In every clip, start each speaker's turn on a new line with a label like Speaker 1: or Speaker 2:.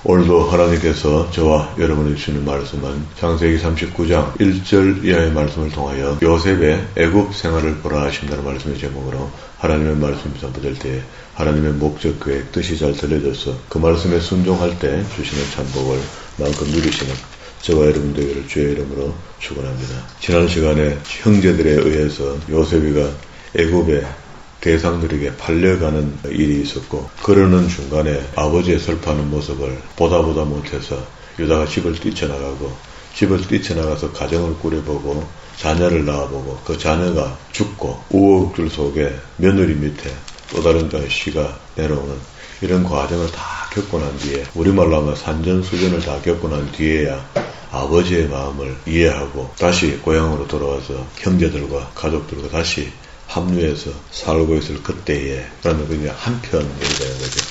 Speaker 1: 오늘도 하나님께서 저와 여러분이 주시는 말씀은 창세기 39장 1절 이하의 말씀을 통하여 요셉의 애굽 생활을 보라 하신다는 말씀의 제목으로 하나님의 말씀이 전부될 때에 하나님의 목적, 계획, 뜻이 잘 들려져서 그 말씀에 순종할 때 주시는 참복을 마음껏 누리시는 저와 여러분들을 주의 이름으로 축원합니다. 지난 시간에 형제들에 의해서 요셉이가 애굽의 대상들에게 팔려가는 일이 있었고, 그러는 중간에 아버지의 슬퍼하는 모습을 보다 못해서 유다가 집을 뛰쳐나가고, 집을 뛰쳐나가서 가정을 꾸려보고 자녀를 낳아보고 그 자녀가 죽고 우여곡절 속에 며느리 밑에 또 다른 씨가 내려오는 이런 과정을 다 겪고 난 뒤에, 우리말로 하면 산전수전을 다 겪고 난 뒤에야 아버지의 마음을 이해하고 다시 고향으로 돌아와서 형제들과 가족들과 다시 합류해서 살고 있을 그때에 라는 그냥 한편 얘기하는 거죠.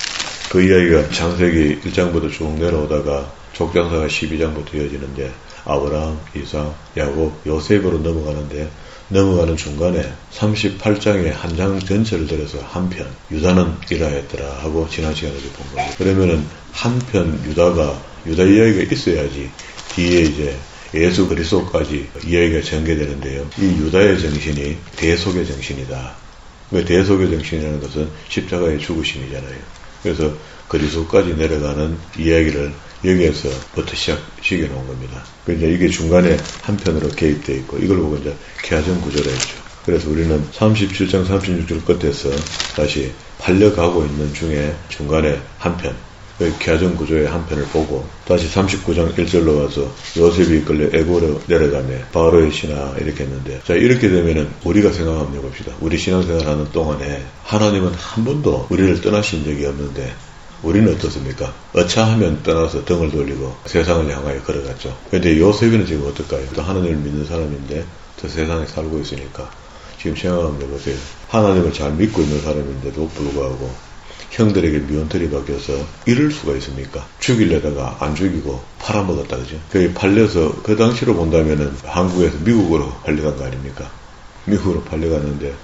Speaker 1: 그 이야기가 창세기 1장부터 쭉 내려오다가 족장사가 12장부터 이어지는데 아브라함, 이삭, 야곱, 요셉으로 넘어가는 중간에 38장의 한 장 전체를 들어서 한편 유다는 이러했더라 하고 지난 시간에도 본 거예요. 그러면은 한편 유다 이야기가 있어야지 뒤에 이제 예수 그리스도까지 이야기가 전개되는데요. 이 유다의 정신이 대속의 정신이다. 대속의 정신이라는 것은 십자가의 죽으심이잖아요. 그래서 그리스도까지 내려가는 이야기를 여기에서부터 시켜 놓은 겁니다. 그러니까 이게 중간에 한편으로 개입되어 있고, 이걸 보고 이제 계하전 구조라 했죠. 그래서 우리는 37장 36절 끝에서 다시 팔려가고 있는 중에 중간에 한편, 계하전 구조의 한편을 보고 다시 39장 1절로 와서 요셉이 이끌려 애굽으로 내려가며 바로의 신하 이렇게 했는데, 자, 이렇게 되면은 우리가 생각 한번 해봅시다. 우리 신앙생활 하는 동안에 하나님은 한 번도 우리를 떠나신 적이 없는데 우리는 어떻습니까? 어차하면 떠나서 등을 돌리고 세상을 향하여 걸어갔죠. 그런데 요셉이는 지금 어떨까요? 또 하나님을 믿는 사람인데 저 세상에 살고 있으니까 지금 생각 한번 해보세요. 하나님을 잘 믿고 있는 사람인데도 불구하고 형들에게 미운털이 박혀서 이럴 수가 있습니까? 죽이려다가 안 죽이고 팔아먹었다, 그죠? 그게 팔려서 그 당시로 본다면은 한국에서 미국으로 팔려간 거 아닙니까? 미국으로 팔려갔는데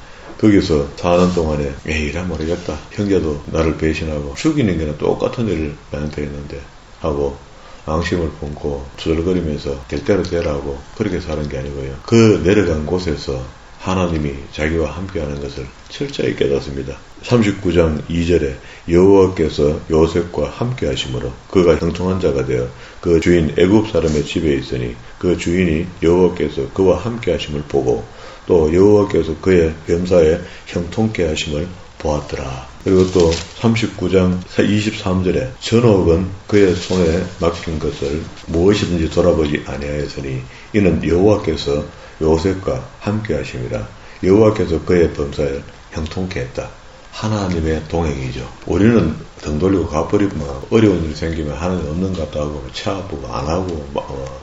Speaker 1: 거기서 사는 동안에 에이라 모르겠다. 형제도 나를 배신하고 죽이는 게는 똑같은 일을 나한테 했는데 하고 앙심을 품고 투덜거리면서 될 대로 되라고 그렇게 사는 게 아니고요. 그 내려간 곳에서 하나님이 자기와 함께하는 것을 철저히 깨닫습니다. 39장 2절에 여호와께서 요셉과 함께 하심으로 그가 형통한 자가 되어 그 주인 애굽 사람의 집에 있으니 그 주인이 여호와께서 그와 함께 하심을 보고 또 여호와께서 그의 범사에 형통케 하심을 보았더라. 그리고 또 39장 23절에 전옥은 그의 손에 맡긴 것을 무엇이든지 돌아보지 아니하였으니 이는 여호와께서 요셉과 함께 하심이라. 여호와께서 그의 범사에 형통케 했다. 하나님의 동행이죠. 우리는 등 돌리고 가버리면 어려운 일이 생기면 하나님 없는 것 같다 하고 차 아프고 안 하고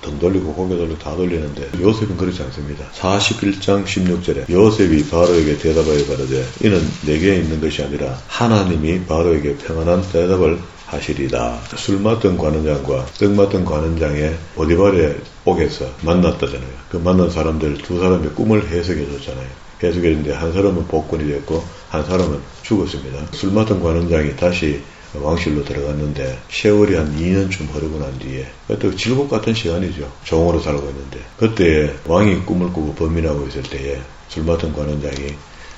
Speaker 1: 등 돌리고 고개 돌리고 다 돌리는데 요셉은 그렇지 않습니다. 41장 16절에 요셉이 바로에게 대답하여 가로되 이는 내게 있는 것이 아니라 하나님이 바로에게 평안한 대답을 하시리다. 술 맡은 관원장과 떡 맡은 관원장의 보디발의 옥에서 만났다잖아요. 그 만난 사람들 두 사람의 꿈을 해석해 줬잖아요. 해석했는데 한 사람은 복권이 됐고 한 사람은 죽었습니다. 술 맡은 관원장이 다시 왕실로 들어갔는데 세월이 한 2년쯤 흐르고 난 뒤에 또 질곡 같은 시간이죠. 종으로 살고 있는데 그때에 왕이 꿈을 꾸고 범인하고 있을 때에 술 맡은 관원장이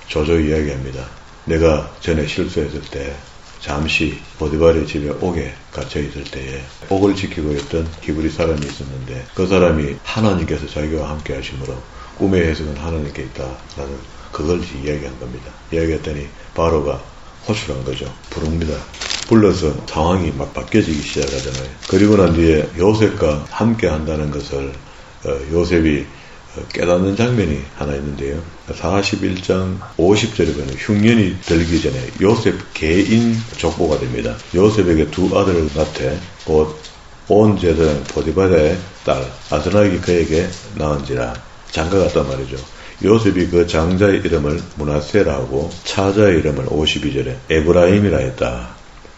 Speaker 1: 조조 이야기합니다. 내가 전에 실수했을 때 잠시 보디발의 집에 옥에 갇혀있을 때에 옥을 지키고 있던 히브리 사람이 있었는데 그 사람이 하나님께서 자기와 함께 하심으로 꿈의 해석은 하나님께 있다라는 그걸 이야기한 겁니다. 이야기했더니 바로가 호출한 거죠. 부릅니다. 불러서 상황이 막 바뀌어지기 시작하잖아요. 그리고 난 뒤에 요셉과 함께 한다는 것을 요셉이 깨닫는 장면이 하나 있는데요. 41장 50절에 보면 흉년이 들기 전에 요셉 개인 족보가 됩니다. 요셉에게 두 아들을 낳되 곧 온 제사장 보디발의 딸 아스나기 그에게 낳은지라. 장가 갔단 말이죠. 요셉이 그 장자의 이름을 므낫세라 하고 차자의 이름을 52절에 에브라임이라 했다.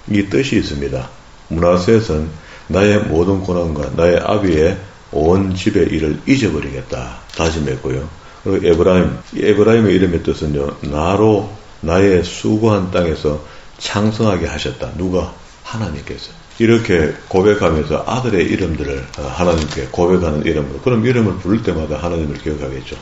Speaker 1: 이 뜻이 있습니다. 므낫셋은 나의 모든 고난과 나의 아비의 온 집의 일을 잊어버리겠다 다짐했고요. 그리고 에브라임의 이름의 뜻은요, 나로 나의 수고한 땅에서 창성하게 하셨다. 누가? 하나님께서. 이렇게 고백하면서 아들의 이름들을 하나님께 고백하는 이름으로, 그럼 이름을 부를 때마다 하나님을 기억하겠죠.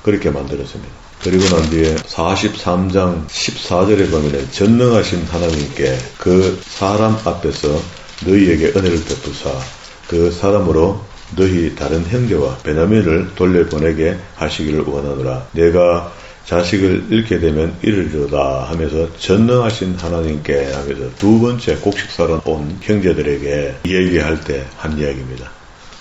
Speaker 1: 그렇게 만들었습니다. 그리고 난 뒤에 43장 14절에 보면 전능하신 하나님께 그 사람 앞에서 너희에게 은혜를 베푸사 그 사람으로 너희 다른 형제와 베냐민을 돌려보내게 하시기를 원하노라. 내가 자식을 잃게 되면 이르리로다 하면서 전능하신 하나님께 하면서 두 번째 곡식사로 온 형제들에게 얘기할 때 한 이야기입니다.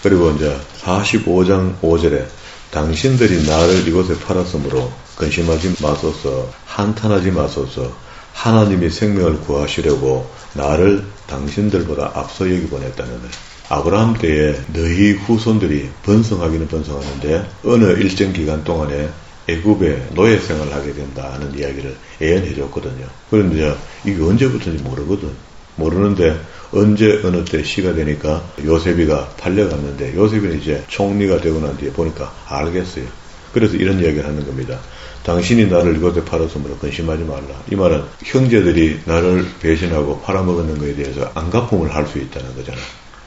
Speaker 1: 그리고 이제 45장 5절에 당신들이 나를 이곳에 팔았으므로 근심하지 마소서, 한탄하지 마소서. 하나님이 생명을 구하시려고 나를 당신들보다 앞서 여기 보냈다는 거예요. 아브라함 때에 너희 후손들이 번성하기는 번성하는데 어느 일정 기간 동안에 애굽에 노예 생활을 하게 된다는 이야기를 예언해 줬거든요. 그런데 이게 언제부터인지 모르거든. 모르는데 언제 어느 때 시가 되니까 요셉이가 팔려갔는데 요셉이 이제 총리가 되고 난 뒤에 보니까 알겠어요. 그래서 이런 이야기를 하는 겁니다. 당신이 나를 이곳에 팔았으므로 근심하지 말라. 이 말은 형제들이 나를 배신하고 팔아먹는 것에 대해서 안갚음을 할 수 있다는 거잖아.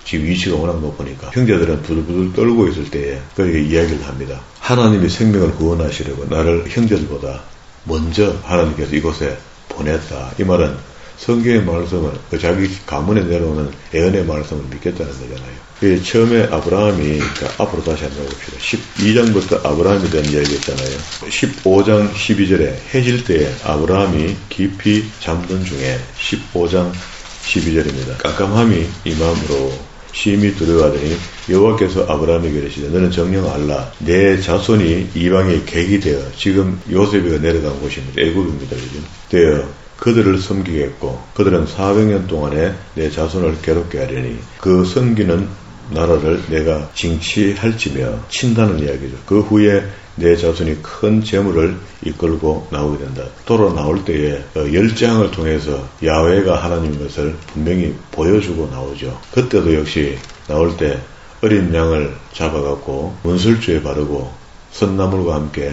Speaker 1: 지금 위치가 워낙 높으니까 형제들은 부들부들 떨고 있을 때에 그렇게 이야기를 합니다. 하나님이 생명을 구원하시려고 나를 형제들보다 먼저 하나님께서 이곳에 보냈다. 이 말은 성경의 말씀을 자기 가문에 내려오는 예언의 말씀을 믿겠다는 거잖아요. 처음에 아브라함이 앞으로 다시 한번 봅시다. 12장부터 아브라함에 대한 이야기 했잖아요. 15장 12절에 해질 때에 아브라함이 깊이 잠든 중에 15장 12절입니다. 깜깜함이 이 마음으로 심히 두려워하더니 여호와께서 아브라함에게 이르시되 너는 정령 알라 내 자손이 이방에 객이 되어 지금 요셉이가 내려간 곳입니다. 애굽입니다. 되어 그들을 섬기겠고 그들은 400년 동안에 내 자손을 괴롭게 하려니 그 섬기는 나라를 내가 징치할지며 친다는 이야기죠. 그 후에 내 자손이 큰 재물을 이끌고 나오게 된다. 돌아 나올 때에 열장을 통해서 야훼가 하나님인 것을 분명히 보여주고 나오죠. 그때도 역시 나올 때 어린 양을 잡아갖고 문설주에 바르고 선나물과 함께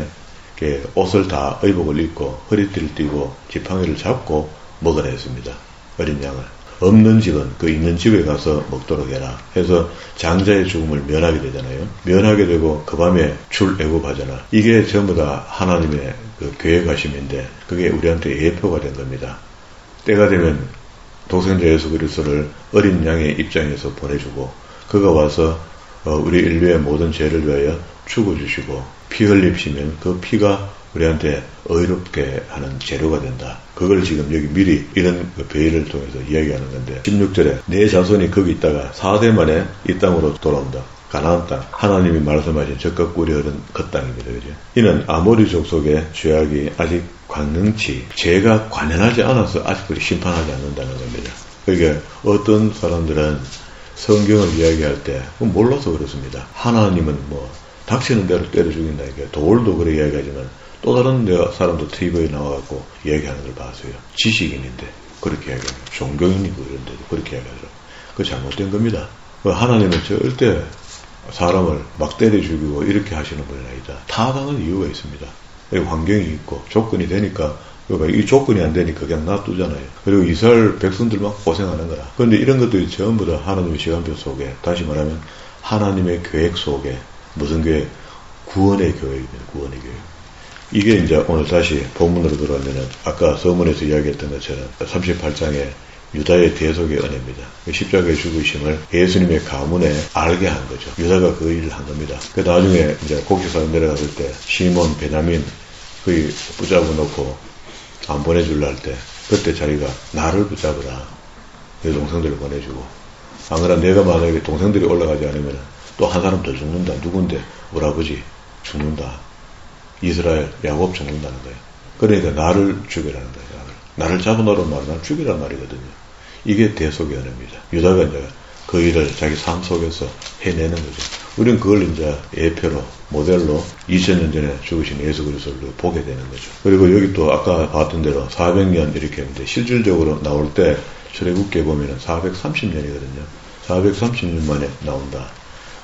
Speaker 1: 옷을 다 의복을 입고 허리띠를 띠고 지팡이를 잡고 먹으라 했습니다. 어린 양을. 없는 집은 그 있는 집에 가서 먹도록 해라 해서 장자의 죽음을 면하게 되잖아요. 면하게 되고 그 밤에 출애굽하잖아. 이게 전부 다 하나님의 그 계획하심인데 그게 우리한테 예표가 된 겁니다. 때가 되면 독생자 예수 그리스도를 어린 양의 입장에서 보내주고 그가 와서 우리 인류의 모든 죄를 위하여 죽어주시고 피 흘리시면 그 피가 우리한테 의롭게 하는 재료가 된다. 그걸 지금 여기 미리 이런 베일을 통해서 이야기하는 건데 16절에 내 자손이 거기 있다가 4대 만에 이 땅으로 돌아온다. 가나안 땅. 하나님이 말씀하신 적과 꿀이 흐른 그 땅입니다. 그죠? 이는 아모리 족속의 죄악이 아직 관능치 죄가 관연하지 않아서 아직도 심판하지 않는다는 겁니다. 그러니까 어떤 사람들은 성경을 이야기할 때 몰라서 그렇습니다. 하나님은 닥치는 대로 때려 죽인다. 돌도 그렇게 이야기하지만 또 다른 사람도 TV에 나와갖고 이야기하는 걸 봤어요. 지식인인데 그렇게 이야기하는 종교인이고 이런데도 그렇게 이야기하죠. 그거 잘못된 겁니다. 하나님은 절대 사람을 막 때려 죽이고 이렇게 하시는 분이 아니다. 타당한 이유가 있습니다. 환경이 있고 조건이 되니까 이 조건이 안 되니까 그냥 놔두잖아요. 그리고 이스라엘 백성들 막 고생하는 거라. 그런데 이런 것들이 전부 다 하나님의 시간표 속에 다시 말하면 하나님의 계획 속에 무슨 계획? 구원의 계획입니다. 구원의 계획. 이게 이제 오늘 다시 본문으로 들어가면은 아까 서문에서 이야기했던 것처럼 38장에 유다의 대속의 은혜입니다. 십자가의 죽으심을 예수님의 가문에 알게 한 거죠. 유다가 그 일을 한 겁니다. 그 나중에 이제 곡식사로 내려갔을 때 시몬, 베냐민 거의 붙잡아 놓고 안 보내줄라 할 때 그때 자기가 나를 붙잡으라. 내 동생들을 보내주고 안 그러면 내가 만약에 동생들이 올라가지 않으면 또 한 사람 더 죽는다. 누군데? 우리 아버지 죽는다. 이스라엘 야곱 죽는다는 거예요. 그러니까 나를 죽이라는 거예요. 나를 잡아놓으라는 말은 나를 죽이라는 말이거든요. 이게 대속의 은혜입니다. 유다가 이제 그 일을 자기 삶 속에서 해내는 거죠. 우리는 그걸 이제 예표로 모델로 2000년 전에 죽으신 예수 그리스도를 보게 되는 거죠. 그리고 여기 또 아까 봤던 대로 400년 이렇게 했는데 실질적으로 나올 때 출애굽기에 보면은 430년이거든요. 430년 만에 나온다.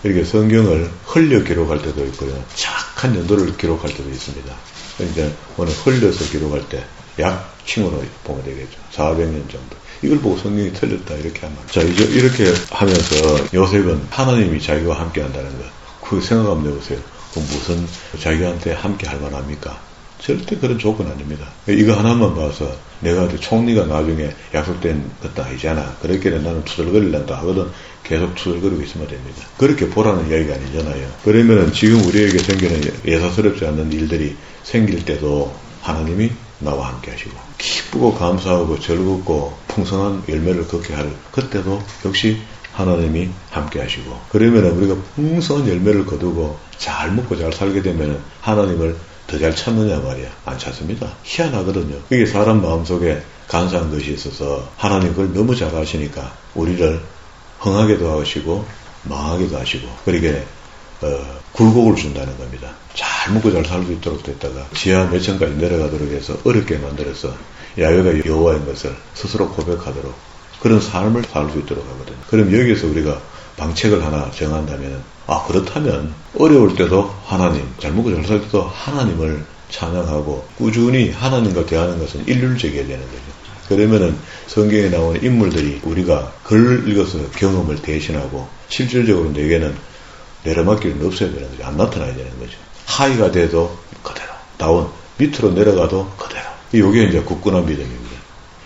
Speaker 1: 이렇게 성경을 흘려 기록할 때도 있고요. 착한 연도를 기록할 때도 있습니다. 그러니까 오늘 흘려서 기록할 때 약칭으로 보면 되겠죠. 400년 정도. 이걸 보고 성경이 틀렸다 이렇게 하면. 자, 이제 이렇게 하면서 요셉은 하나님이 자기와 함께 한다는 거. 그 생각 한번 해보세요. 그 무슨 자기한테 함께 할 만합니까? 절대 그런 조건 아닙니다. 이거 하나만 봐서 내가 총리가 나중에 약속된 것도 아니잖아. 그렇게 나는 투덜거리란다 하거든 계속 투덜거리고 있으면 됩니다. 그렇게 보라는 이야기가 아니잖아요. 그러면은 지금 우리에게 생기는 예사스럽지 않는 일들이 생길 때도 하나님이 나와 함께 하시고 기쁘고 감사하고 즐겁고 풍성한 열매를 걷게 할 그때도 역시 하나님이 함께 하시고 그러면은 우리가 풍성한 열매를 거두고 잘 먹고 잘 살게 되면은 하나님을 더 잘 찾느냐 말이야. 안 찾습니다. 희한하거든요. 이게 사람 마음속에 간사한 것이 있어서 하나님 그걸 너무 잘 아시니까 우리를 흥하게도 하시고 망하게도 하시고 그러게 굴곡을 준다는 겁니다. 잘 먹고 잘 살 수 있도록 됐다가 지하 몇 층까지 내려가도록 해서 어렵게 만들어서 야훼가 여호와인 것을 스스로 고백하도록 그런 삶을 살 수 있도록 하거든요. 그럼 여기서 우리가 방책을 하나 정한다면 그렇다면 어려울 때도 하나님, 잘 먹고 잘 살 때도 하나님을 찬양하고 꾸준히 하나님과 대하는 것은 일률적이어야 되는 거죠. 그러면은 성경에 나오는 인물들이 우리가 글 읽어서 경험을 대신하고 실질적으로 내게는 내려막길은 없어야 되는 거죠. 안 나타나야 되는 거죠. 하이가 돼도 그대로, 다운, 밑으로 내려가도 그대로. 이게 이제 굳건한 믿음입니다.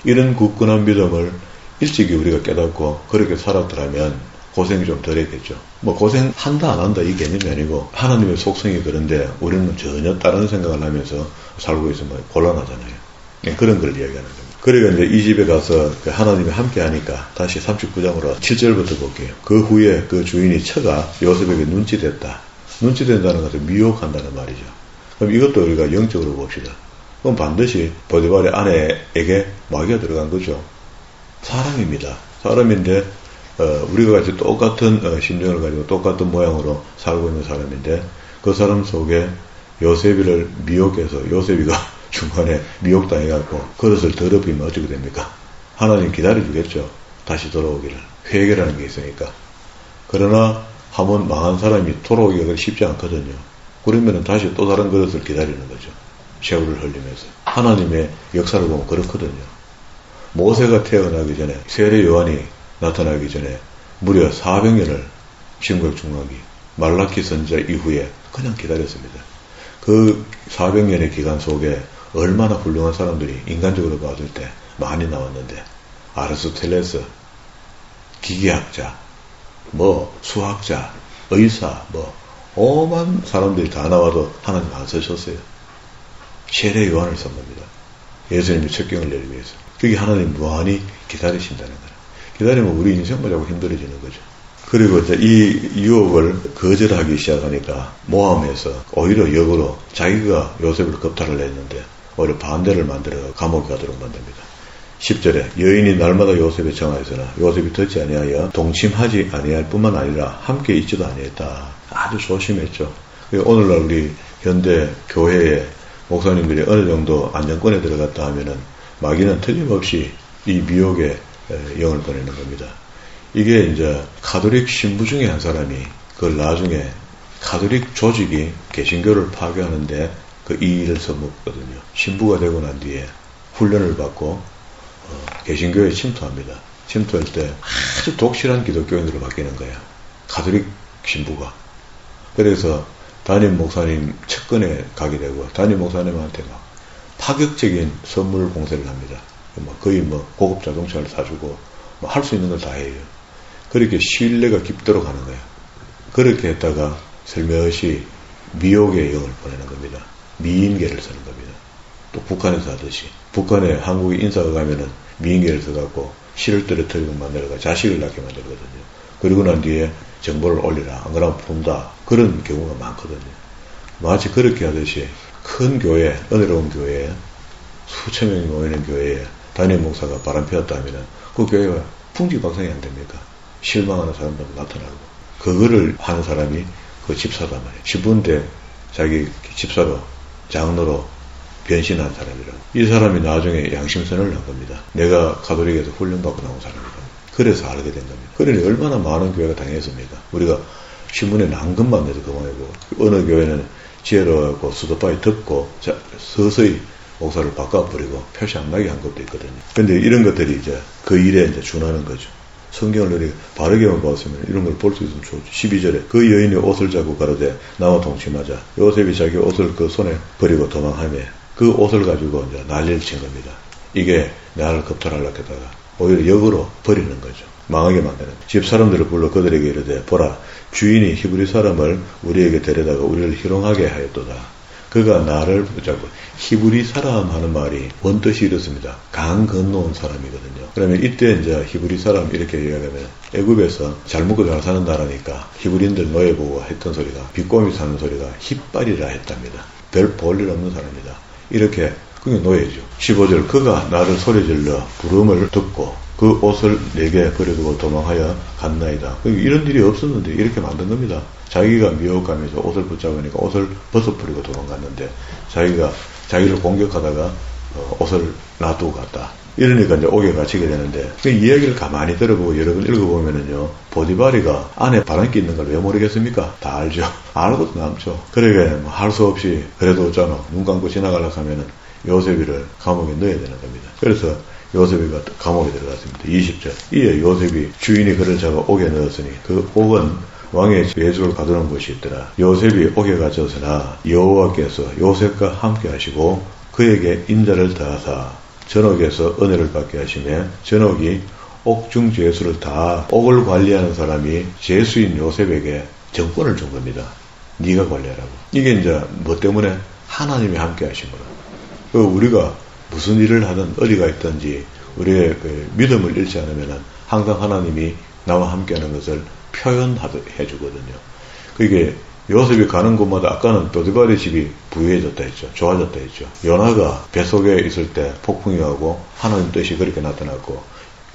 Speaker 1: 이런 굳건한 믿음을 일찍이 우리가 깨닫고 그렇게 살았더라면 고생이 좀 덜했겠죠. 고생한다 안 한다 이 개념이 아니고 하나님의 속성이 그런데 우리는 전혀 다른 생각을 하면서 살고 있으면 곤란하잖아요. 그런 걸 이야기하는 겁니다. 그러니까 이제 이 집에 가서 하나님이 함께 하니까 다시 39장으로 7절부터 볼게요. 그 후에 그 주인이 처가 요셉에게 눈치됐다. 눈치된다는 것은 미혹한다는 말이죠. 그럼 이것도 우리가 영적으로 봅시다. 그럼 반드시 보디발의 아내에게 마귀가 들어간 거죠. 사람입니다. 사람인데 우리가 같이 똑같은 심정을 가지고 똑같은 모양으로 살고 있는 사람인데 그 사람 속에 요셉이를 미혹해서 요셉이가 중간에 미혹당해갖고 그릇을 더럽히면 어떻게 됩니까? 하나님 기다려주겠죠. 다시 돌아오기를. 회개라는 게 있으니까. 그러나 한번 망한 사람이 돌아오기가 쉽지 않거든요. 그러면 다시 또 다른 그릇을 기다리는 거죠. 세월을 흘리면서. 하나님의 역사를 보면 그렇거든요. 모세가 태어나기 전에 세례 요한이 나타나기 전에 무려 400년을 신구약 중학이 말라키 선지자 이후에 그냥 기다렸습니다. 그 400년의 기간 속에 얼마나 훌륭한 사람들이 인간적으로 봤을 때 많이 나왔는데 아리스토텔레스, 기계학자, 수학자, 의사, 오만 사람들이 다 나와도 하나님 안 쓰셨어요. 세례 요한을 쓴 겁니다. 예수님이 첩경을 내리기 위해서. 그게 하나님 무한히 기다리신다는 거예요. 기다리면 우리 인생만 자꾸 힘들어지는 거죠. 그리고 이제 이 유혹을 거절하기 시작하니까 모함해서 오히려 역으로 자기가 요셉을 겁탈을 했는데 오히려 반대를 만들어 감옥에 가도록 만듭니다. 10절에 여인이 날마다 요셉에 청하였으나 요셉이 듣지 아니하여 동침하지 아니할 뿐만 아니라 함께 있지도 아니했다. 아주 조심했죠. 오늘날 우리 현대 교회에 목사님들이 어느 정도 안정권에 들어갔다 하면은 마귀는 틀림없이 이 미혹에 영을 보내는 겁니다. 이게 이제 가톨릭 신부 중에 한 사람이 그걸 나중에 가톨릭 조직이 개신교를 파괴하는데 이 일을 써먹거든요. 신부가 되고 난 뒤에 훈련을 받고 개신교에 침투합니다. 침투할 때 아주 독실한 기독교인으로 바뀌는 거예요. 가톨릭 신부가. 그래서 담임 목사님 측근에 가게 되고 담임 목사님한테 막 파격적인 선물 공세를 합니다. 거의 고급 자동차를 사주고 할 수 있는 걸 다 해요. 그렇게 신뢰가 깊도록 하는 거예요. 그렇게 했다가 슬며시 미혹의 영을 보내는 겁니다. 미인계를 쓰는 겁니다. 또 북한에서 하듯이 북한에 한국에 인사가 가면은 미인계를 써갖고 실을 떨어뜨리고 만들어가 자식을 낳게 만들거든요. 그리고 난 뒤에 정보를 올리라. 안 그러면 푼다. 그런 경우가 많거든요. 마치 그렇게 하듯이 큰 교회, 은혜로운 교회에 수천 명이 모이는 교회에 담임 목사가 바람 피웠다 하면은 그 교회가 풍지박산이 안 됩니까? 실망하는 사람도 나타나고 그거를 하는 사람이 그 집사단 말이에요. 신부인데 자기 집사로 장로로 변신한 사람이라고. 이 사람이 나중에 양심선언을 한 겁니다. 내가 가톨릭에서 훈련받고 나온 사람이라고. 그래서 알게 된 겁니다. 그러니 얼마나 많은 교회가 당했습니까? 우리가 신문에 난금만 내도 그만이고 어느 교회는 지혜로워갖고 수도바에 덮고 서서히 목사를 바꿔버리고 표시 안 나게 한 것도 있거든요. 근데 이런 것들이 이제 그 일에 이제 준하는 거죠. 성경을 우리 바르게만 봤으면 이런 걸 볼 수 있으면 좋죠. 12절에 그 여인이 옷을 잡고 가로되 나와 동침하자. 요셉이 자기 옷을 그 손에 버리고 도망하며 그 옷을 가지고 이제 난리를 친 겁니다. 이게 나를 겁탈하려고 했다가 오히려 역으로 버리는 거죠. 망하게 만드는. 집 사람들을 불러 그들에게 이르되 보라 주인이 히브리 사람을 우리에게 데려다가 우리를 희롱하게 하였도다. 그가 나를 붙잡고 히브리 사람 하는 말이 원뜻이 이렇습니다. 강 건너온 사람이거든요. 그러면 이때 이제 히브리 사람 이렇게 얘기하면 애굽에서 잘 먹고 잘 사는 나라니까 히브리인들 노예 보고 했던 소리가 비꼬미 사는 소리가 힙발이라 했답니다. 별 볼일 없는 사람이다. 이렇게 그게 노예죠. 15절 그가 나를 소리질러 부름을 듣고 그 옷을 내게 버려두고 도망하여 갔나이다. 이런 일이 없었는데 이렇게 만든 겁니다. 자기가 미혹하면서 옷을 붙잡으니까 옷을 벗어버리고 도망갔는데 자기가 자기를 공격하다가 옷을 놔두고 갔다. 이러니까 이제 옥에 갇히게 되는데 그 이야기를 가만히 들어보고 여러 번 읽어보면은요 보디바리가 안에 바람기 있는 걸 왜 모르겠습니까? 다 알죠. 알고도 남죠. 그러게 할 수 없이 그래도 있잖아 눈 감고 지나가려고 하면은 요셉이를 감옥에 넣어야 되는 겁니다. 그래서 요셉이가 감옥에 들어갔습니다. 20절 이에 요셉이 주인이 그를 잡아 옥에 넣었으니 그 옥은 왕의 예수를 가두는 곳이 있더라. 요셉이 옥에 갇혔으나 여호와께서 요셉과 함께 하시고 그에게 인자를 더하사 전옥에서 은혜를 받게 하시며 전옥이 옥중 죄수를 다 옥을 관리하는 사람이 죄수인 요셉에게 정권을 준 겁니다. 네가 관리하라고. 이게 이제 뭐 때문에 하나님이 함께 하신 거라. 우리가 무슨 일을 하든 어디가 있든지 우리의 그 믿음을 잃지 않으면 항상 하나님이 나와 함께하는 것을 표현해 주거든요. 그게 요셉이 가는 곳마다 아까는 보디발의 집이 부유해졌다 했죠. 좋아졌다 했죠. 요나가 뱃속에 있을 때 폭풍이 하고 하나님 뜻이 그렇게 나타났고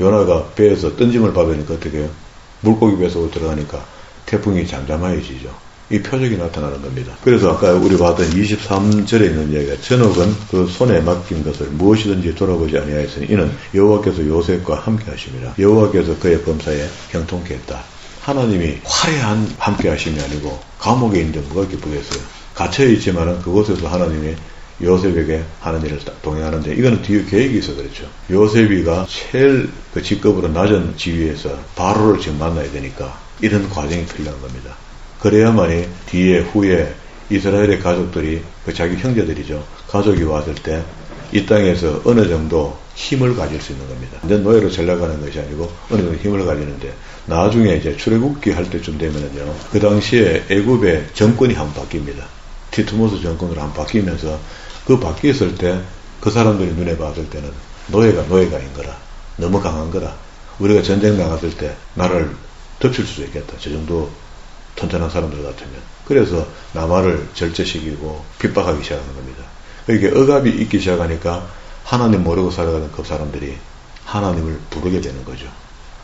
Speaker 1: 요나가 배에서 던짐을 받으니까 어떻게 해요? 물고기 뱃속으로 들어가니까 태풍이 잠잠해지죠. 이 표적이 나타나는 겁니다. 그래서 아까 우리 봤던 23절에 있는 이야기가 전옥은 그 손에 맡긴 것을 무엇이든지 돌아보지 아니하였으니 이는 여호와께서 요셉과 함께 하심이라. 여호와께서 그의 범사에 형통케 했다. 하나님이 화려한 함께 하심이 아니고 감옥에 있는데 뭐가 기쁘겠어요. 갇혀있지만은 그곳에서 하나님이 요셉에게 하는 일을 동행하는데 이거는 뒤에 계획이 있어 그렇죠. 요셉이가 제일 그 직급으로 낮은 지위에서 바로를 지금 만나야 되니까 이런 과정이 필요한 겁니다. 그래야만이 뒤에 후에 이스라엘의 가족들이 그 자기 형제들이죠. 가족이 왔을 때 이 땅에서 어느 정도 힘을 가질 수 있는 겁니다. 완전 노예로 전락하는 것이 아니고 어느 정도 힘을 가지는데 나중에 이제 출애굽기 할 때쯤 되면은요. 그 당시에 애굽의 정권이 한번 바뀝니다. 티투모스 정권으로 한번 바뀌면서 그 바뀌었을 때 그 사람들이 눈에 봤을 때는 노예가 인 거라. 너무 강한 거라. 우리가 전쟁 나갔을 때 나라를 덮칠 수도 있겠다. 저 정도 튼튼한 사람들 같으면. 그래서 남한을 절제시키고 핍박하기 시작하는 겁니다. 이게 억압이 있기 시작하니까 하나님 모르고 살아가는 그 사람들이 하나님을 부르게 되는 거죠.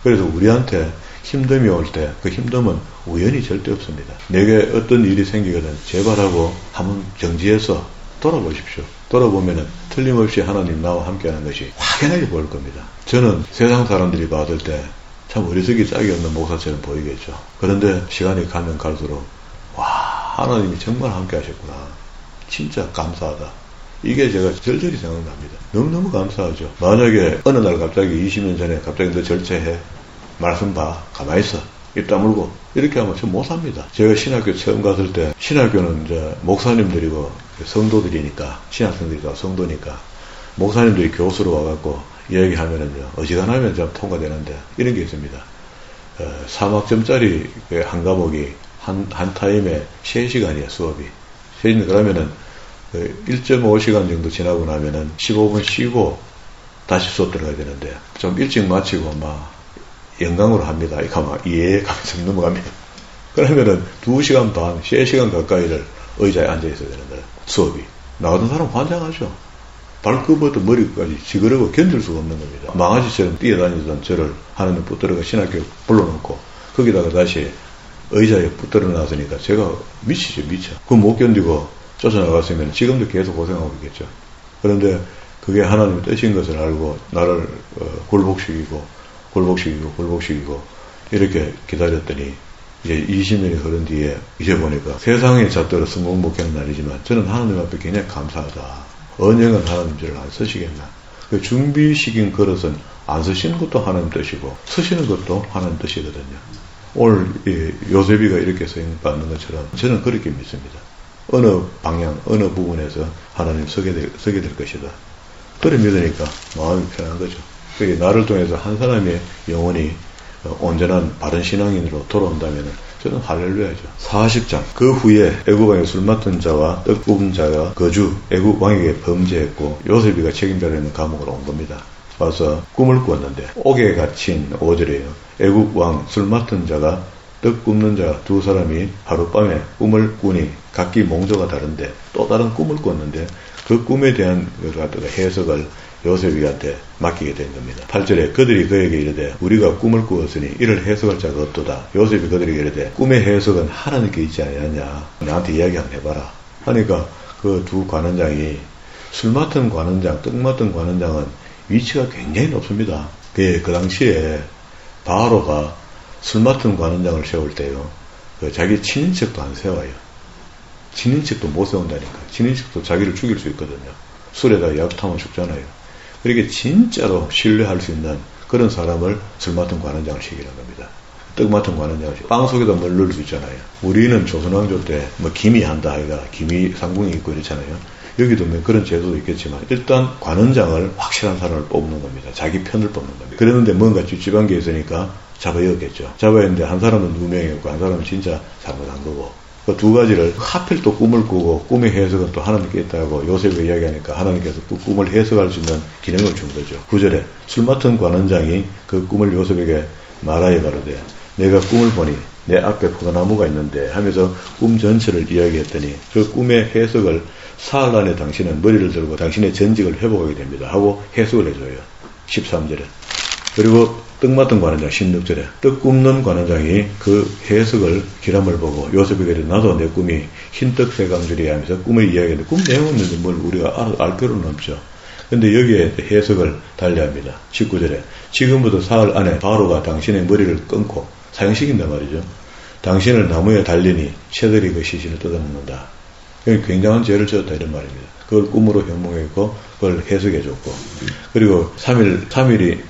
Speaker 1: 그래서 우리한테 힘듦이 올 때 그 힘듦은 우연이 절대 없습니다. 내게 어떤 일이 생기거든 제발하고 한번 정지해서 돌아보십시오. 돌아보면은 틀림없이 하나님 나와 함께하는 것이 확연하게 보일 겁니다. 저는 세상 사람들이 봤을 때 참 어리석이 짝이 없는 목사처럼 보이겠죠. 그런데 시간이 가면 갈수록 와 하나님이 정말 함께 하셨구나. 진짜 감사하다. 이게 제가 절절히 생각납니다. 너무너무 감사하죠. 만약에 어느 날 갑자기 20년 전에 갑자기 너 절제해. 말씀 봐. 가만히 있어. 입 다물고. 이렇게 하면 저 못 삽니다. 제가 신학교 처음 갔을 때 신학교는 이제 목사님들이고 성도들이니까 신학생들이 다 성도니까 목사님들이 교수로 와갖고 이야기하면은요 어지간하면 좀 통과되는데 이런 게 있습니다. 3학점짜리 한 과목이 한 타임에 3시간이에요 수업이. 그러면은 1.5시간 정도 지나고 나면은 15분 쉬고 다시 수업 들어가야 되는데 좀 일찍 마치고 막 영광으로 합니다. 이거 막 이해가면서 넘어갑니다. 그러면은 2시간 반, 3시간 가까이를 의자에 앉아 있어야 되는 거예요. 수업이. 나가던 사람 환장하죠. 발끝부터 머리까지 지그러고 견딜 수가 없는 겁니다. 망아지처럼 뛰어다니던 저를 하나님 붙들어가 신학교 불러놓고 거기다가 다시 의자에 붙들어 놨으니까 제가 미치죠. 그거 못 견디고 쫓아나갔으면 지금도 계속 고생하고 있겠죠. 그런데 그게 하나님의 뜻인 것을 알고 나를 굴복시키고 이렇게 기다렸더니 이제 20년이 흐른 뒤에 이제 보니까 세상의 잣대로 성공복귀하는 날이지만 저는 하나님 앞에 굉장히 감사하다. 언젠간 하나님 저를 안 쓰시겠나. 그 준비시킨 그릇은 안 쓰시는 것도 하나님 뜻이고 쓰시는 것도 하나님 뜻이거든요. 오늘 요셉이가 이렇게 쓰임받는 것처럼 저는 그렇게 믿습니다. 어느 방향, 어느 부분에서 하나님 서게 될 것이다. 그래 믿으니까 마음이 편한 거죠. 나를 통해서 한 사람의 영혼이 온전한 바른 신앙인으로 돌아온다면 저는 할렐루야죠. 40장. 그 후에 애굽 왕의 술 맡은 자와 떡 굽은 자가 거주 애굽 왕에게 범죄했고 요셉이가 책임자로 있는 감옥으로 온 겁니다. 와서 꿈을 꾸었는데 옥에 갇힌 5절이에요. 애굽 왕 술 맡은 자가 떡 굽는 자 두 사람이 하룻밤에 꿈을 꾸니 각기 몽조가 다른데 또 다른 꿈을 꿨는데 그 꿈에 대한 해석을 요셉이한테 맡기게 된 겁니다. 8절에 그들이 그에게 이르되 우리가 꿈을 꾸었으니 이를 해석할 자가 없도다. 요셉이 그들에게 이르되 꿈의 해석은 하나님께 있지 아니하냐. 나한테 이야기 한번 해봐라. 하니까 그 두 관원장이 술 맡은 관원장, 떡 맡은 관원장은 위치가 굉장히 높습니다. 그 당시에 바로가 술 맡은 관원장을 세울 때요. 자기 친인척도 안 세워요. 친인척도 못 세운다니까. 친인척도 자기를 죽일 수 있거든요. 술에다 약 타면 죽잖아요. 그렇게 진짜로 신뢰할 수 있는 그런 사람을 술 맡은 관원장을 시키는 겁니다. 떡 맡은 관원장을 빵 속에다 뭘 넣을 수 있잖아요. 우리는 조선왕조 때 뭐 기미한다 하기가 기미 상궁이 있고 이렇잖아요. 여기도 뭐 그런 제도도 있겠지만 일단 관원장을 확실한 사람을 뽑는 겁니다. 자기 편을 뽑는 겁니다. 그랬는데 뭔가 찝찝한 게 있으니까 잡아야겠죠. 잡아야 했는데 한 사람은 누명이었고 한 사람은 진짜 잘못한 거고. 그 두 가지를 하필 또 꿈을 꾸고 꿈의 해석은 또 하나님께 있다고 요셉이 이야기하니까 하나님께서 그 꿈을 해석할 수 있는 기능을 준 거죠. 9절에 술 맡은 관원장이 그 꿈을 요셉에게 말하여 가로되 내가 꿈을 보니 내 앞에 포도나무가 있는데 하면서 꿈 전체를 이야기했더니 그 꿈의 해석을 사흘 안에 당신은 머리를 들고 당신의 전직을 회복하게 됩니다 하고 해석을 해줘요. 13절에 그리고 떡 맡은 관원장 16절에 떡 굽는 관원장이 그 해석을 기람을 보고 요셉에게 나도 내 꿈이 흰떡 세 강줄이야 하면서 꿈을 이야기했는데 꿈 내용은 뭘 우리가 알 필요는 없죠. 근데 여기에 해석을 달리합니다. 19절에 지금부터 사흘 안에 바로가 당신의 머리를 끊고 사형시킨단 말이죠. 당신을 나무에 달리니 새들이 그 시신을 뜯어먹는다. 굉장한 죄를 지었다 이런 말입니다. 그걸 꿈으로 현몽했고 그걸 해석해줬고 그리고 3일이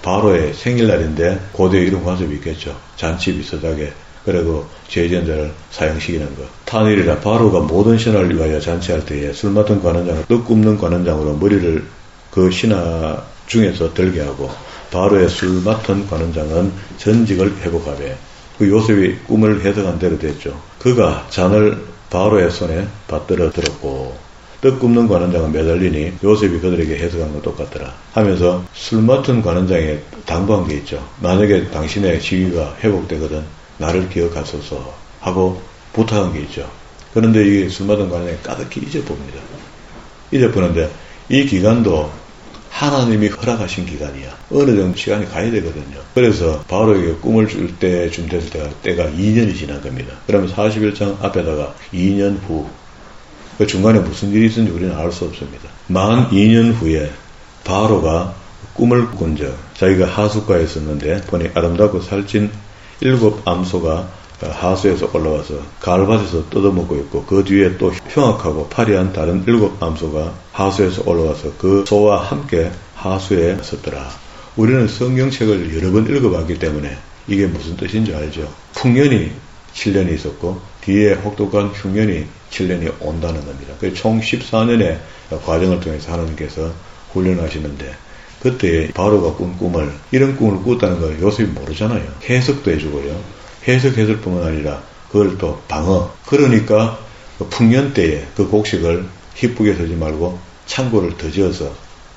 Speaker 1: 바로의 생일날인데 고대에 이런 관습이 있겠죠. 잔치 비슷하게 그리고 죄지은 자를 사형시키는 것. 탄일이라 바로가 모든 신하를 위하여 잔치할 때에 술 맡은 관원장을 떡 굽는 관원장으로 머리를 그 신하 중에서 들게 하고 바로의 술 맡은 관원장은 전직을 회복하되 그 요셉이 꿈을 해석한 대로 됐죠. 그가 잔을 바로의 손에 받들어 들었고 떡 굽는 관원장은 매달리니 요셉이 그들에게 해석한 것 똑같더라 하면서 술 맡은 관원장에 당부한 게 있죠. 만약에 당신의 지위가 회복되거든 나를 기억하소서 하고 부탁한 게 있죠. 그런데 이 술 맡은 관원장이 까득히 잊어봅니다. 잊어보는데 이 기간도 하나님이 허락하신 기간이야. 어느 정도 시간이 가야 되거든요. 그래서 바로에게 꿈을 줄 때쯤 됐을 때가 2년이 지난 겁니다. 그러면 41장 앞에다가 2년 후 그 중간에 무슨 일이 있었는지 우리는 알 수 없습니다. 만 2년 후에 바로가 꿈을 꾼 적 자기가 하숫가에 있었는데 보니 아름답고 살찐 7 암소가 하수에서 올라와서 가을밭에서 뜯어먹고 있고 그 뒤에 또 흉악하고 파리한 다른 7 암소가 하수에서 올라와서 그 소와 함께 하수에 섰더라. 우리는 성경책을 여러 번 읽어봤기 때문에 이게 무슨 뜻인지 알죠. 풍년이 7년이 있었고 뒤에 혹독한 흉년이 7년이 온다는 겁니다. 총 14년의 과정을 통해서 하나님께서 훈련하시는데 그때 바로가 꾼 꿈을 이런 꿈을 꿨다는 걸 요셉이 모르잖아요. 해석도 해주고요. 해석했을 뿐만 아니라 그걸 또 방어. 그러니까 그 풍년 때에 그 곡식을 희쁘게 서지 말고 창고를 더 지어서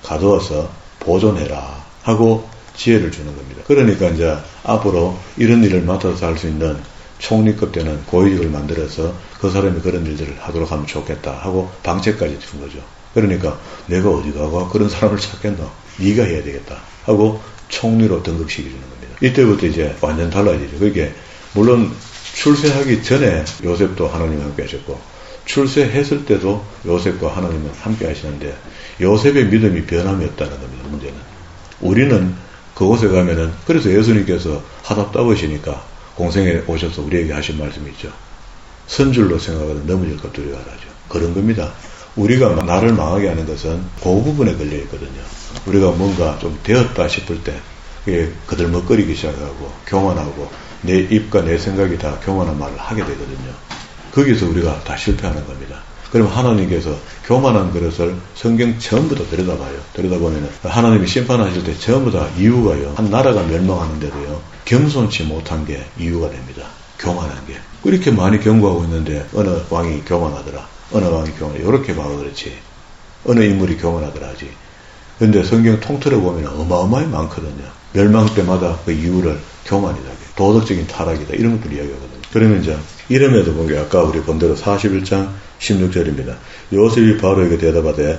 Speaker 1: 가두어서 보존해라 하고 지혜를 주는 겁니다. 그러니까 이제 앞으로 이런 일을 맡아서 할 수 있는 총리급 되는 고위직을 만들어서 그 사람이 그런 일들을 하도록 하면 좋겠다 하고 방책까지 준 거죠. 그러니까 내가 어디 가고 그런 사람을 찾겠노? 네가 해야 되겠다 하고 총리로 등극시켜주는 겁니다. 이때부터 이제 완전 달라지죠. 그게 물론 출세하기 전에 요셉도 하나님과 함께 하셨고 출세했을 때도 요셉과 하나님은 함께 하시는데 요셉의 믿음이 변함이 없다는 겁니다. 문제는 우리는 그곳에 가면은 그래서 예수님께서 하답 따보시니까 공생에 오셔서 우리에게 하신 말씀이 있죠. 선줄로 생각하다 넘어질 것 두려워하라죠. 그런 겁니다. 우리가 나를 망하게 하는 것은 그 부분에 걸려 있거든요. 우리가 뭔가 좀 되었다 싶을 때 그들먹거리기 시작하고 교만하고 내 입과 내 생각이 다 교만한 말을 하게 되거든요. 거기서 우리가 다 실패하는 겁니다. 그럼 하나님께서 교만한 그릇을 성경 전부 다 들여다보면 하나님이 심판하실 때 전부 다 이유가요. 한 나라가 멸망하는데도요. 겸손치 못한 게 이유가 됩니다. 교만한 게. 그렇게 많이 경고하고 있는데 어느 왕이 교만하더라. 어느 왕이 교만하더라. 이렇게 봐도 그렇지. 어느 인물이 교만하더라 하지. 근데 성경 통틀어 보면 어마어마하게 많거든요. 멸망 때마다 그 이유를 교만이다. 도덕적인 타락이다. 이런 것들 이야기하거든요. 그러면 이제 이름에도 보면 아까 우리 본 대로 41장 16절입니다. 요셉이 바로에게 대답하되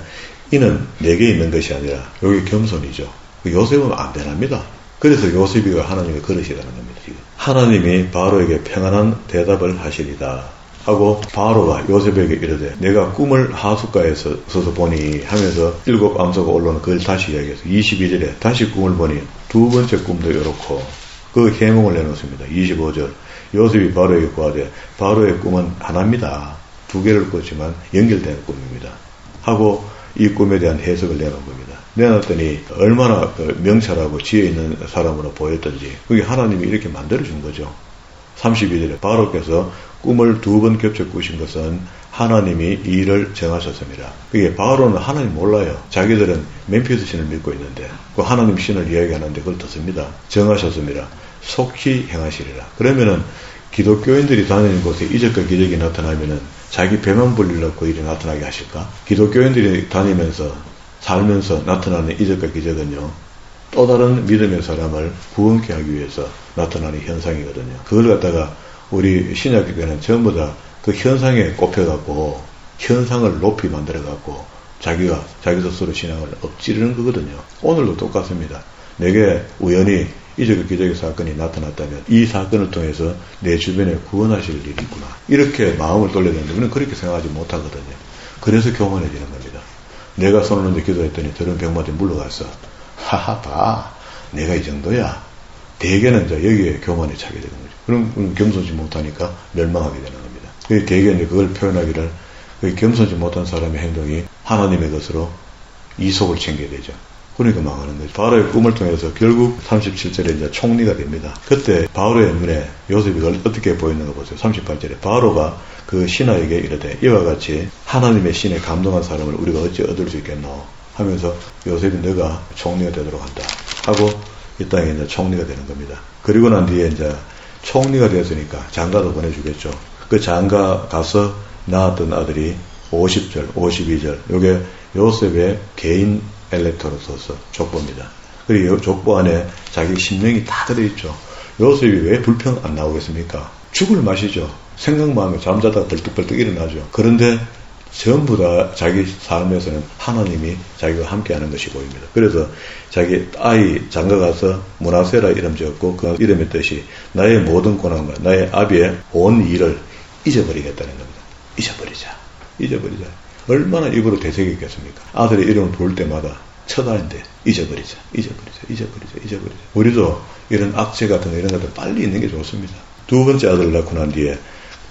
Speaker 1: 이는 내게 있는 것이 아니라 여기 겸손이죠. 요셉은 안 되납니다. 그래서 요셉이가 하나님의 그릇이라는 겁니다. 지금. 하나님이 바로에게 평안한 대답을 하시리다 하고 바로가 요셉에게 이르되 내가 꿈을 하숫가에 서서 보니 하면서 7 암소가 올라오는 그걸 다시 이야기해서 22절에 다시 꿈을 보니 두 번째 꿈도 이렇고 그 해몽을 내놓습니다. 25절 요셉이 바로에게 구하되 바로의 꿈은 하나입니다. 2개를 꿨지만 연결되는 꿈입니다. 하고 이 꿈에 대한 해석을 내놓은 겁니다. 내놨더니 얼마나 명철하고 지혜 있는 사람으로 보였던지 그게 하나님이 이렇게 만들어준 거죠. 32절에 바로께서 꿈을 2번 겹쳐 꾸신 것은 하나님이 이 일을 정하셨습니다. 그게 바로는 하나님 몰라요. 자기들은 멤피스 신을 믿고 있는데 그 하나님 신을 이야기하는데 그걸 듣습니다. 정하셨습니다. 속히 행하시리라. 그러면은 기독교인들이 다니는 곳에 이적과 기적이 나타나면은 자기 배만 불리려고 그 일이 나타나게 하실까? 기독교인들이 다니면서 살면서 나타나는 이적과 기적은요. 또 다른 믿음의 사람을 구원케 하기 위해서 나타나는 현상이거든요. 그걸 갖다가 우리 신약교회는 전부 다 그 현상에 꼽혀갖고 현상을 높이 만들어갖고 자기가 자기 스스로 신앙을 엎지르는 거거든요. 오늘도 똑같습니다. 내게 우연히 이적의 기적의 사건이 나타났다면 이 사건을 통해서 내 주변에 구원하실 일이 있구나. 이렇게 마음을 돌려야 되는데 우리는 그렇게 생각하지 못하거든요. 그래서 교만해지는 겁니다. 내가 손을 얹어 기도했더니 더러운 병마한테 물러갔어. 하하 봐. 내가 이 정도야. 대개는 이제 여기에 교만에 차게 되는 거죠. 그럼 겸손치 못하니까 멸망하게 되는 겁니다. 대개 이제 그걸 표현하기를 겸손치 못한 사람의 행동이 하나님의 것으로 이속을 챙겨야 되죠. 그러니까 망하는 거죠. 바로의 꿈을 통해서 결국 37절에 이제 총리가 됩니다. 그때 바로의 눈에 요셉이 어떻게 보이는가 보세요. 38절에 바로가 그 신하에게 이르되 이와 같이 하나님의 신에 감동한 사람을 우리가 어찌 얻을 수 있겠노 하면서 요셉이 너가 총리가 되도록 한다 하고 이 땅에 이제 총리가 되는 겁니다. 그리고 난 뒤에 이제 총리가 되었으니까 장가도 보내주겠죠. 그 장가 가서 낳았던 아들이 50절, 52절 요게 요셉의 개인 엘렉터로서서 족보입니다. 그리고 이 족보 안에 자기 신명이 다 들어있죠. 요셉이 왜 불평 안 나오겠습니까? 죽을 맛이죠. 생각만 하면 잠자다가 벌떡벌떡 일어나죠. 그런데 전부 다 자기 삶에서는 하나님이 자기가 함께하는 것이 보입니다. 그래서 자기 아이 장가가서 문하세라 이름 지었고 그 이름의 뜻이 나의 모든 고난과 나의 아비의 온 일을 잊어버리겠다는 겁니다. 잊어버리자. 얼마나 입으로 되새겼겠습니까? 아들의 이름을 부를 때마다 첫 아이인데 잊어버리자. 우리도 이런 악재 같은 거 이런 것들 빨리 있는 게 좋습니다. 2번째 아들을 낳고 난 뒤에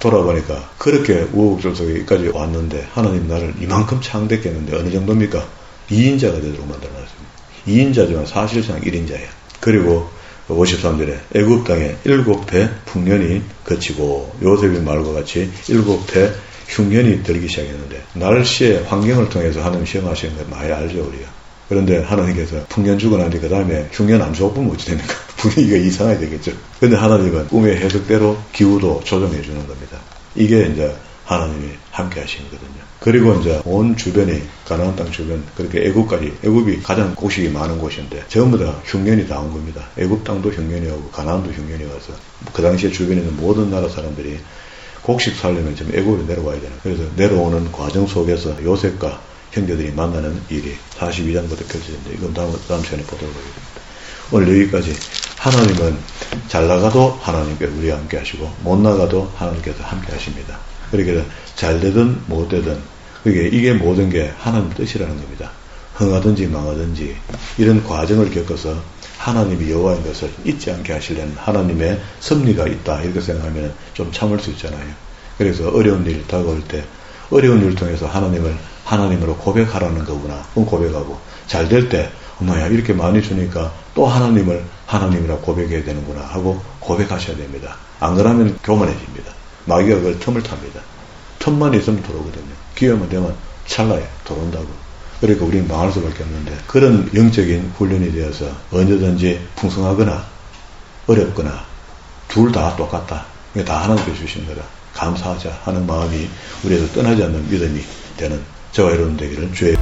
Speaker 1: 돌아보니까 그렇게 우후곡절속에까지 왔는데 하나님 나를 이만큼 창대했는데 어느 정도입니까? 2인자가 되도록 만들어놨습니다. 2인자지만 사실상 1인자예요. 그리고 53절에 애굽 땅에 7배 풍년이 거치고 요셉의 말과 같이 7배 흉년이 들기 시작했는데 날씨의 환경을 통해서 하나님 시험하시는 걸 많이 알죠 우리가. 그런데 하나님께서 풍년 주고 난 뒤 그 다음에 흉년 안 좋으면 어찌 됩니까? 분위기가 이상하게 되겠죠. 그런데 하나님은 꿈의 해석대로 기후도 조정해 주는 겁니다. 이게 이제 하나님이 함께 하시는 거거든요. 그리고 이제 온 주변이 가나안 땅 주변 그렇게 애굽이 가장 곡식이 많은 곳인데 전부 다 흉년이 다 온 겁니다. 애굽 땅도 흉년이 오고 가나안도 흉년이 와서 그 당시에 주변에 있는 모든 나라 사람들이 곡식 살려면 지금 애굽으로 내려와야 되는. 그래서 내려오는 과정 속에서 요셉과 형제들이 만나는 일이 42장부터 펼쳐집니다. 이건 다음 시간에 보도록 하겠습니다. 오늘 여기까지. 하나님은 잘 나가도 하나님께서 우리와 함께 하시고 못 나가도 하나님께서 함께 하십니다. 그러니까 잘 되든 못 되든 이게 모든 게 하나님 뜻이라는 겁니다. 흥하든지 망하든지 이런 과정을 겪어서 하나님이 여호와인 것을 잊지 않게 하시려는 하나님의 섭리가 있다 이렇게 생각하면 좀 참을 수 있잖아요. 그래서 어려운 일 다가올 때 어려운 일을 통해서 하나님으로 고백하라는 거구나. 그럼 고백하고 잘 될 때 엄마야 이렇게 많이 주니까 또 하나님을 하나님이라 고백해야 되는구나 하고 고백하셔야 됩니다. 안 그러면 교만해집니다. 마귀가 그걸 틈을 탑니다. 틈만 있으면 들어오거든요. 기회만 되면 찰나에 들어온다고. 그러니까 우리는 망할 수밖에 없는데 그런 영적인 훈련이 되어서 언제든지 풍성하거나 어렵거나 둘 다 똑같다. 다 하나님께 주신 거라 감사하자 하는 마음이 우리에서 떠나지 않는 믿음이 되는 저와 여러분 되기를 주의